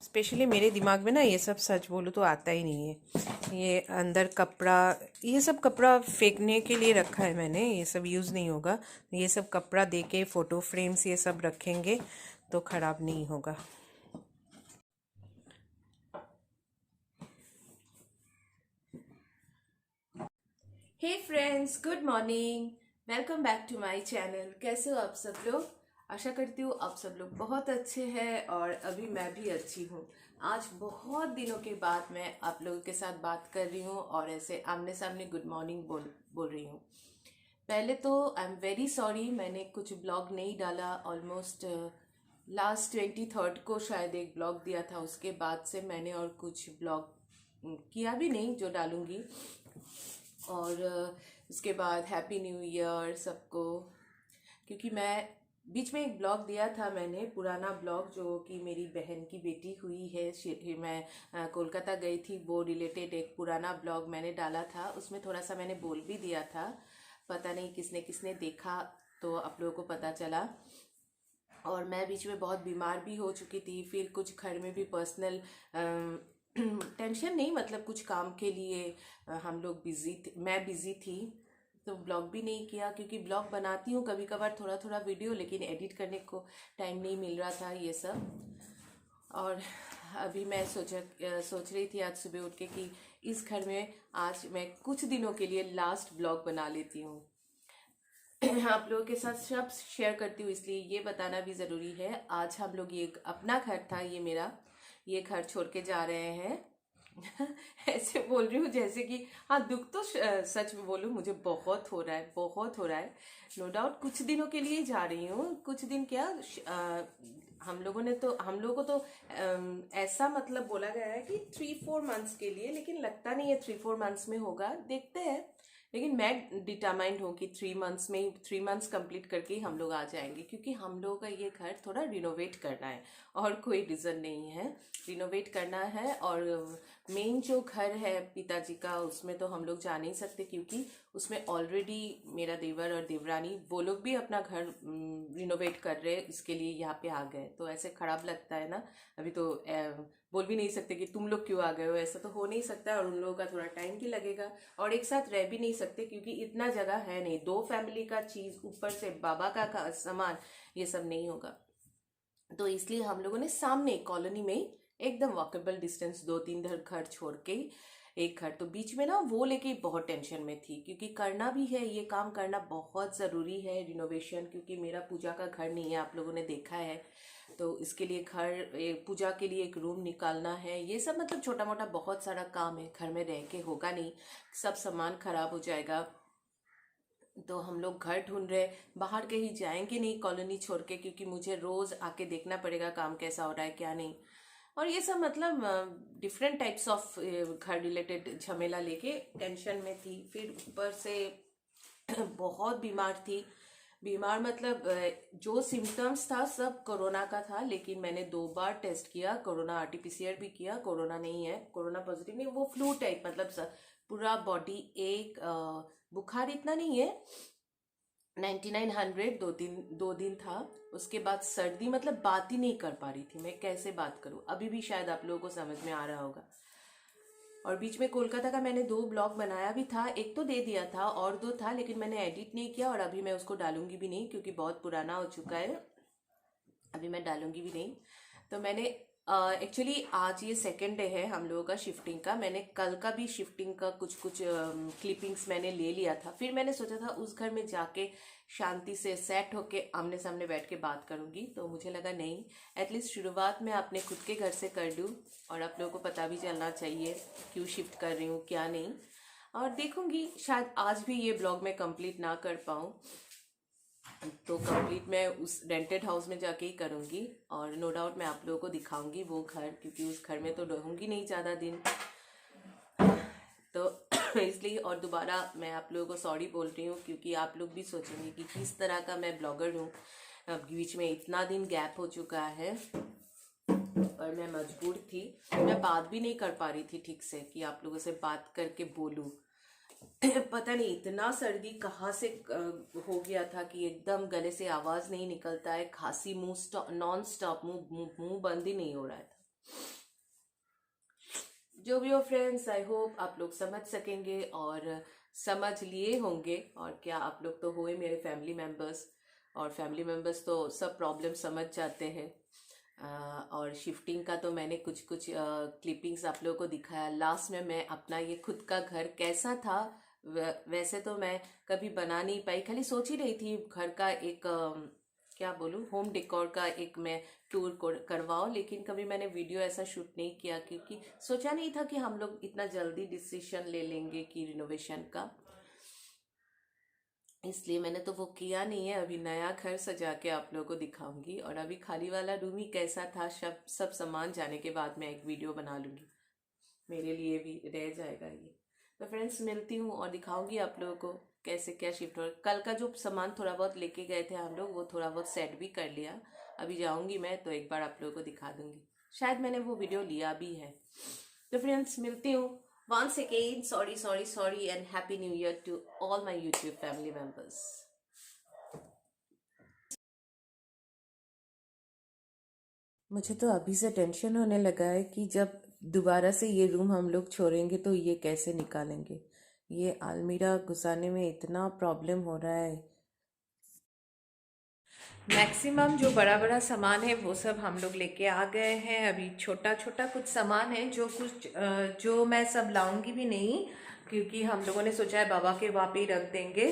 Specially मेरे दिमाग में ना ये सब सच बोलूँ तो आता ही नहीं है। ये अंदर कपड़ा, ये सब कपड़ा फेंकने के लिए रखा है मैंने, ये सब यूज़ नहीं होगा। ये सब कपड़ा दे के फ़ोटो फ्रेम्स ये सब रखेंगे तो ख़राब नहीं होगा। Hey friends, good morning. Welcome back to my channel. कैसे हो आप सब लोग? आशा करती हूँ आप सब लोग बहुत अच्छे हैं और अभी मैं भी अच्छी हूँ। आज बहुत दिनों के बाद मैं आप लोगों के साथ बात कर रही हूँ और ऐसे आमने सामने गुड मॉर्निंग बोल रही हूँ। पहले तो आई एम वेरी सॉरी, मैंने कुछ ब्लॉग नहीं डाला। ऑलमोस्ट लास्ट 23rd को शायद एक ब्लॉग दिया था, उसके बाद से मैंने और कुछ ब्लॉग किया भी नहीं जो डालूंगी। और उसके बाद हैप्पी न्यू ईयर सबको। क्योंकि मैं बीच में एक ब्लॉग दिया था मैंने, पुराना ब्लॉग जो कि मेरी बहन की बेटी हुई है, मैं कोलकाता गई थी, वो रिलेटेड एक पुराना ब्लॉग मैंने डाला था। उसमें थोड़ा सा मैंने बोल भी दिया था, पता नहीं किसने किसने देखा तो आप लोगों को पता चला। और मैं बीच में बहुत बीमार भी हो चुकी थी, फिर कुछ घर में भी पर्सनल टेंशन नहीं, मतलब कुछ काम के लिए हम लोग बिजी थे, मैं बिजी थी, तो ब्लॉग भी नहीं किया। क्योंकि ब्लॉग बनाती हूँ कभी कभार थोड़ा थोड़ा वीडियो, लेकिन एडिट करने को टाइम नहीं मिल रहा था ये सब। और अभी मैं सोच रही थी आज सुबह उठ के कि इस घर में आज मैं कुछ दिनों के लिए लास्ट ब्लॉग बना लेती हूँ। आप लोगों के साथ सब शेयर करती हूँ, इसलिए ये बताना भी ज़रूरी है। आज हम लोग, ये अपना घर था ये मेरा, ये घर छोड़ के जा रहे हैं। ऐसे बोल रही हूँ जैसे कि हाँ, दुख तो सच में बोलूँ मुझे बहुत हो रहा है, बहुत हो रहा है। नो डाउट कुछ दिनों के लिए जा रही हूँ, कुछ दिन क्या, हम लोगों को तो ऐसा मतलब बोला गया है कि 3-4 मंथ्स के लिए, लेकिन लगता नहीं है 3-4 मंथ्स में होगा, देखते हैं। लेकिन मैं डिटरमाइंड हूँ कि 3 मंथ्स में ही, 3 मंथ्स कंप्लीट करके ही हम लोग आ जाएंगे। क्योंकि हम लोगों का ये घर थोड़ा रिनोवेट करना है और कोई रीज़न नहीं है, रिनोवेट करना है। और मेन जो घर है पिताजी का, उसमें तो हम लोग जा नहीं सकते क्योंकि उसमें ऑलरेडी मेरा देवर और देवरानी वो लोग भी अपना घर रिनोवेट कर रहे हैं, इसके लिए यहाँ पे आ गए। तो ऐसे खराब लगता है ना। अभी तो बोल भी नहीं सकते कि तुम लोग क्यों आ गए हो, ऐसा तो हो नहीं सकता। और उन लोगों का थोड़ा टाइम भी लगेगा और एक साथ रह भी नहीं सकते क्योंकि इतना जगह है नहीं, 2 फैमिली का चीज, ऊपर से बाबा का सामान, ये सब नहीं होगा। तो इसलिए हम लोगों ने सामने कॉलोनी में एकदम वॉकेबल डिस्टेंस 2-3 घर छोड़ के एक घर, तो बीच में ना वो लेके बहुत टेंशन में थी क्योंकि करना भी है, ये काम करना बहुत ज़रूरी है, रिनोवेशन। क्योंकि मेरा पूजा का घर नहीं है, आप लोगों ने देखा है। तो इसके लिए पूजा के लिए एक रूम निकालना है, ये सब मतलब छोटा मोटा बहुत सारा काम है, घर में रह के होगा नहीं, सब सामान खराब हो जाएगा। तो हम लोग घर ढूंढ रहे, बाहर कहीं जाएंगे नहीं कॉलोनी छोड़ के, क्योंकि मुझे रोज आके देखना पड़ेगा काम कैसा हो रहा है क्या नहीं। और ये सब मतलब डिफरेंट टाइप्स ऑफ घर रिलेटेड झमेला लेके टेंशन में थी। फिर ऊपर से बहुत बीमार थी। बीमार मतलब जो सिम्टम्स था सब कोरोना का था, लेकिन मैंने 2 बार टेस्ट किया, कोरोना आरटीपीसीआर भी किया, कोरोना नहीं है, कोरोना पॉजिटिव नहीं, वो फ्लू टाइप, मतलब पूरा बॉडी एक, बुखार इतना नहीं है, 9900, 2 दिन था। उसके बाद सर्दी, मतलब बात ही नहीं कर पा रही थी मैं, कैसे बात करूं, अभी भी शायद आप लोगों को समझ में आ रहा होगा। और बीच में कोलकाता का मैंने 2 ब्लॉग बनाया भी था, एक तो दे दिया था और 2 था, लेकिन मैंने एडिट नहीं किया और अभी मैं उसको डालूंगी भी नहीं क्योंकि बहुत पुराना हो चुका है, अभी मैं डालूंगी भी नहीं। तो मैंने एक्चुअली आज ये सेकेंड डे है हम लोगों का शिफ्टिंग का। मैंने कल का भी शिफ्टिंग का कुछ कुछ क्लिपिंग्स मैंने ले लिया था। फिर मैंने सोचा था उस घर में जाके शांति से सेट होके आमने सामने बैठ के बात करूंगी, तो मुझे लगा नहीं, एटलीस्ट शुरुआत में अपने खुद के घर से कर दूँ और आप लोगों को पता भी चलना चाहिए क्यों शिफ्ट कर रही हूँ क्या नहीं। और देखूंगी, शायद आज भी ये ब्लॉग मैं कंप्लीट ना कर पाऊँ, तो कंप्लीट मैं उस रेंटेड हाउस में जाके ही करूँगी। और नो डाउट मैं आप लोगों को दिखाऊंगी वो घर, क्योंकि उस घर में तो रहूँगी नहीं ज़्यादा दिन, तो इसलिए। और दोबारा मैं आप लोगों को सॉरी बोल रही हूँ क्योंकि आप लोग भी सोचेंगे कि किस तरह का मैं ब्लॉगर हूँ। अब बीच में इतना दिन गैप हो चुका है और मैं मजबूर थी, मैं बात भी नहीं कर पा रही थी ठीक से कि आप लोगों से बात करके बोलूँ। पता नहीं इतना सर्दी कहाँ से हो गया था कि एकदम गले से आवाज नहीं निकलता है, खांसी मुंह नॉन स्टॉप, मुंह मुंह बंद ही नहीं हो रहा था। जो भी हो फ्रेंड्स, आई होप आप लोग समझ सकेंगे और समझ लिए होंगे। और क्या, आप लोग तो हुए मेरे फैमिली मेम्बर्स, और फैमिली मेम्बर्स तो सब प्रॉब्लम समझ जाते हैं। और शिफ्टिंग का तो मैंने कुछ कुछ क्लिपिंग्स आप लोगों को दिखाया। लास्ट में मैं अपना ये खुद का घर कैसा था, वैसे तो मैं कभी बना नहीं पाई, खाली सोच ही रही थी घर का एक क्या बोलूँ, होम डेकोर का एक मैं टूर करवाओ, लेकिन कभी मैंने वीडियो ऐसा शूट नहीं किया क्योंकि सोचा नहीं था कि हम लोग इतना जल्दी डिसीजन ले लेंगे कि रिनोवेशन का। इसलिए मैंने तो वो किया नहीं है। अभी नया घर सजा के आप लोगों को दिखाऊंगी, और अभी खाली वाला रूम ही कैसा था सब सब सामान जाने के बाद मैं एक वीडियो बना लूंगी, मेरे लिए भी रह जाएगा ये। तो फ्रेंड्स, मिलती हूँ और दिखाऊंगी आप लोगों को कैसे क्या शिफ्ट हो। कल का जो सामान थोड़ा बहुत लेके गए थे हम लोग, वो थोड़ा बहुत सेट भी कर लिया। अभी जाऊंगी मैं तो एक बार आप लोगों को दिखा दूंगी, शायद मैंने वो वीडियो लिया भी है। तो फ्रेंड्स, मिलती हूँ। Once again, sorry and happy new year to all my YouTube family members. मुझे तो अभी से टेंशन होने लगा है कि जब दोबारा से ये रूम हम लोग छोड़ेंगे तो ये कैसे निकालेंगे। ये अलमीरा घुसाने में इतना प्रॉब्लम हो रहा है। मैक्सिमम जो बड़ा बड़ा सामान है वो सब हम लोग लेके आ गए हैं। अभी छोटा छोटा कुछ सामान है जो जो मैं सब लाऊंगी भी नहीं, क्योंकि हम लोगों ने सोचा है बाबा के वहाँ पे ही रख देंगे।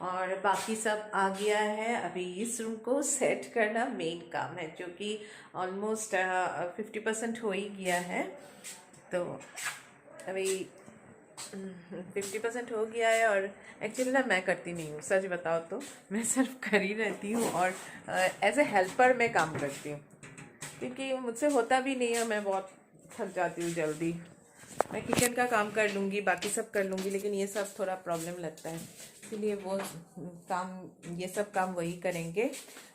और बाकी सब आ गया है। अभी इस रूम को सेट करना मेन काम है, जो कि ऑलमोस्ट 50% हो ही गया है। तो अभी 50% हो गया है। और एक्चुअली ना, मैं करती नहीं हूँ, सच बताओ तो मैं सिर्फ कर ही रहती हूँ, और एज ए हेल्पर मैं काम करती हूँ, क्योंकि मुझसे होता भी नहीं है। मैं बहुत थक जाती हूँ जल्दी। मैं किचन का काम कर लूँगी, बाकी सब कर लूँगी, लेकिन ये सब थोड़ा प्रॉब्लम लगता है, इसलिए वो काम, ये सब काम वही करेंगे।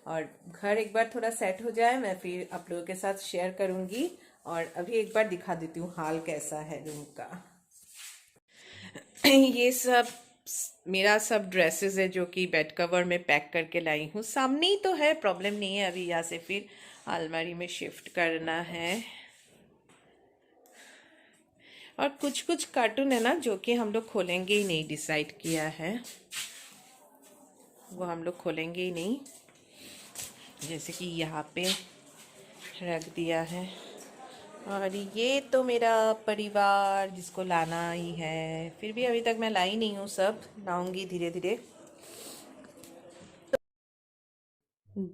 और घर एक बार थोड़ा सेट हो जाए, मैं फिर आप लोगों के साथ शेयर करूँगी। और अभी एक बार दिखा देती हूँ हाल कैसा है रूम का। ये सब मेरा सब ड्रेसेस है जो कि बेड कवर में पैक करके लाई हूँ। सामने ही तो है, प्रॉब्लम नहीं है। अभी यहाँ से फिर अलमारी में शिफ्ट करना है। और कुछ कुछ कार्टून है ना जो कि हम लोग खोलेंगे ही नहीं, डिसाइड किया है, वो हम लोग खोलेंगे ही नहीं। जैसे कि यहाँ पे रख दिया है। और ये तो मेरा परिवार जिसको लाना ही है, फिर भी अभी तक मैं लाई नहीं हूँ, सब लाऊंगी धीरे धीरे।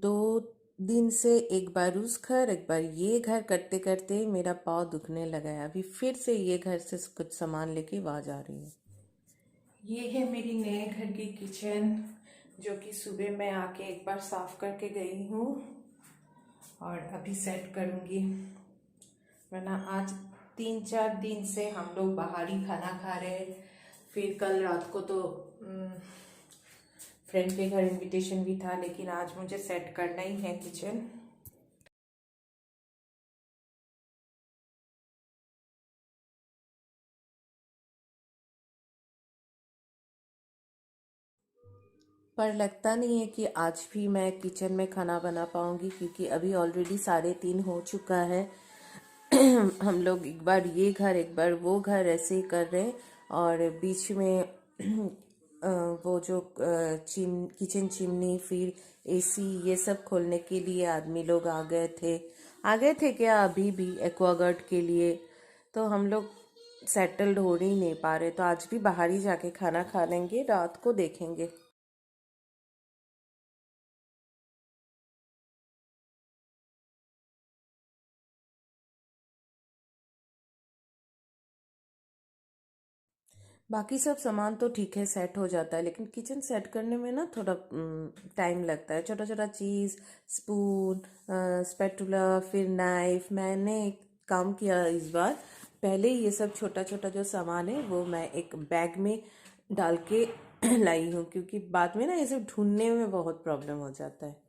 2 दिन से एक बार उस घर एक बार ये घर करते करते मेरा पाँव दुखने लगा है। अभी फिर से ये घर से कुछ सामान लेके वहाँ जा रही हूँ। ये है मेरी नए घर की किचन, जो कि सुबह मैं आके एक बार साफ करके गई हूँ और अभी सेट करूँगी। वरना आज 3-4 दिन से हम लोग बाहर ही खाना खा रहे हैं। फिर कल रात को तो फ्रेंड के घर इनविटेशन भी था, लेकिन आज मुझे सेट करना ही है किचन। पर लगता नहीं है कि आज भी मैं किचन में खाना बना पाऊंगी, क्योंकि अभी ऑलरेडी 3:30 हो चुका है। हम लोग एक बार ये घर एक बार वो घर ऐसे ही कर रहे हैं, और बीच में वो जो किचन चिमनी, फिर एसी, ये सब खोलने के लिए आदमी लोग आ गए थे क्या अभी भी एक्वागार्ड के लिए। तो हम लोग सेटल्ड हो ही नहीं पा रहे, तो आज भी बाहर ही जाके खाना खा लेंगे, रात को देखेंगे। बाकी सब सामान तो ठीक है, सेट हो जाता है, लेकिन किचन सेट करने में ना थोड़ा टाइम लगता है। छोटा छोटा चीज़, स्पून, स्पैटुला, फिर नाइफ, मैंने एक काम किया इस बार। पहले ये सब छोटा छोटा जो सामान है वो मैं एक बैग में डाल के लाई हूँ, क्योंकि बाद में ना ये सब ढूंढने में बहुत प्रॉब्लम हो जाता है।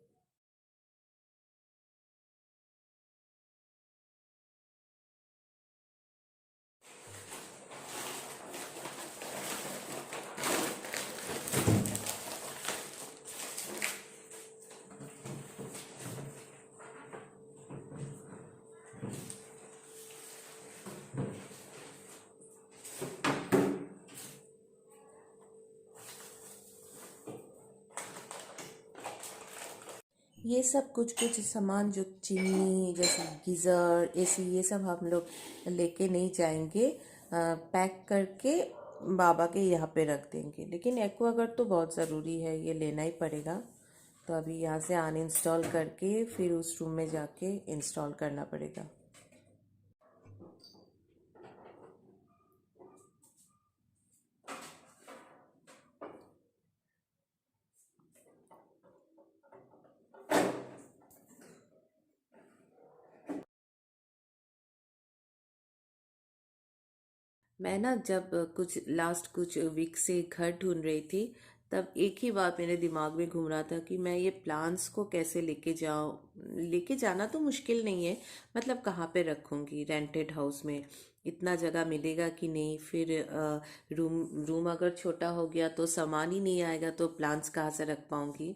ये सब कुछ कुछ सामान जो चिमनी जैसे गीज़र एसी ये सब हम लोग लेके नहीं जाएंगे, पैक करके बाबा के यहाँ पे रख देंगे। लेकिन एक्वागार्ड तो बहुत ज़रूरी है, ये लेना ही पड़ेगा। तो अभी यहाँ से अनइंस्टॉल करके फिर उस रूम में जाके इंस्टॉल करना पड़ेगा। मैं ना जब कुछ वीक से घर ढूंढ रही थी, तब एक ही बात मेरे दिमाग में घूम रहा था कि मैं ये प्लांट्स को कैसे लेके जाऊं। लेके जाना तो मुश्किल नहीं है, मतलब कहाँ पे रखूंगी रेंटेड हाउस में, इतना जगह मिलेगा कि नहीं। फिर रूम रूम अगर छोटा हो गया तो सामान ही नहीं आएगा, तो प्लांट्स कहाँ से रख पाऊंगी।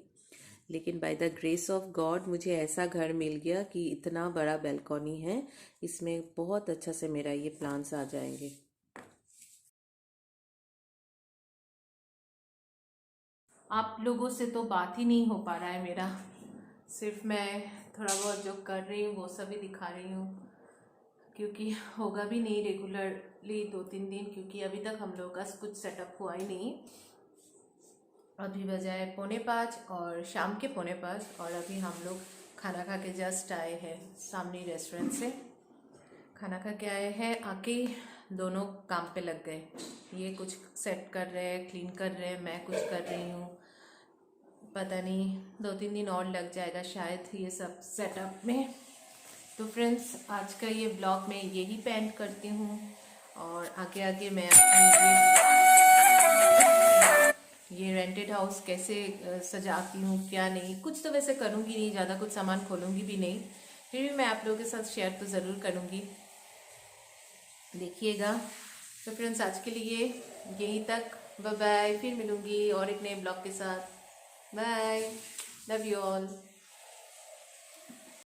लेकिन by the grace of God मुझे ऐसा घर मिल गया कि इतना बड़ा बैल्कनी है, इसमें बहुत अच्छा से मेरा ये प्लांट्स आ जाएंगे। आप लोगों से तो बात ही नहीं हो पा रहा है मेरा, सिर्फ मैं थोड़ा बहुत जो कर रही हूँ वो सभी दिखा रही हूँ, क्योंकि होगा भी नहीं रेगुलरली 2-3 दिन, क्योंकि अभी तक हम लोगों का कुछ सेटअप हुआ ही नहीं। अभी बजाय 4:45 और शाम के 4:45, और अभी हम लोग खाना खा के जस्ट आए हैं सामने रेस्टोरेंट से। खाना खा के आए हैं, आके दोनों काम पे लग गए। ये कुछ सेट कर रहे हैं, क्लीन कर रहे हैं, मैं कुछ कर रही हूँ। पता नहीं 2-3 दिन और लग जाएगा शायद ये सब सेटअप में। तो फ्रेंड्स, आज का ये ब्लॉग मैं यही पेंड करती हूँ, और आगे आगे मैं अपनी ये रेंटेड हाउस कैसे सजाती हूँ क्या नहीं, कुछ तो वैसे करूँगी नहीं, ज़्यादा कुछ सामान खोलूँगी भी नहीं, फिर भी मैं आप लोगों के साथ शेयर तो ज़रूर करूँगी, देखिएगा। तो फ्रेंड्स, आज के लिए यहीं तक, बाय बाय। फिर मिलूँगी और एक नए ब्लॉग के साथ। Bye, love you all.